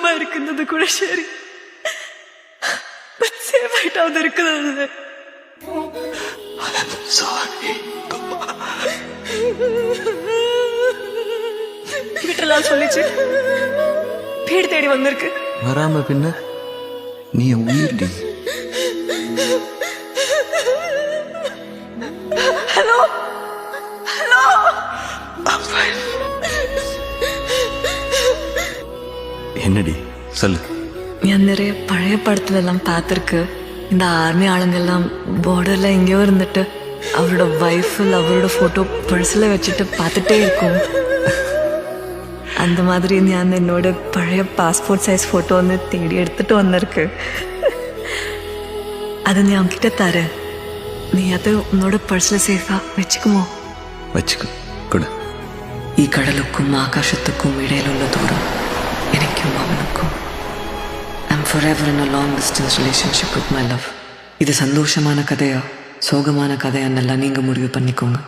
ദൂരമാ ഇരിക്കുന്നത് കൂടെ ശരി, സേഫ് ആയിട്ടാവുന്ന ഇരിക്കുന്നത്. வீட்டெல்லாம் சொல்லிச்சு, வீடு தேடி வந்திருக்கு. வராம பின்ன நீ உயிர்டி. ஹலோ ஹலோ, என்னடி சொல்லு. ഞാൻ நிறைய പഴയ പടത്തിലെല്ലാം பார்த்துருக்கு. இந்த ஆர்மி ஆளுங்கெல்லாம் பார்டர்ல எங்கேயோ இருந்துட்டு அவரோட வைஃபில் அவரோட ஃபோட்டோ பர்ஸில் வச்சுட்டு பார்த்துட்டே இருக்கும். அந்த மாதிரி ഞാൻ என்னோட பழைய பாஸ்போர்ட் சைஸ் ஃபோட்டோ வந்து தேடி எடுத்துட்டு வந்திருக்கு. அது நீ அவன்கிட்ட தர, நீ அதை உன்னோட பர்ஸில் சேஃபாக வச்சுக்குமோ? வச்சுக்கோ கூட. ഈ കടലുക്കും ആകാശത്തുക്കും ഇടയിലുള്ള ദൂരം എനിക്കും അവനുക്കും. I'm forever in a long distance relationship with my love. இது சந்தோஷமான கதையா சோகமான கதையான்னெல்லாம் நீங்கள் முடிவு பண்ணிக்கோங்க.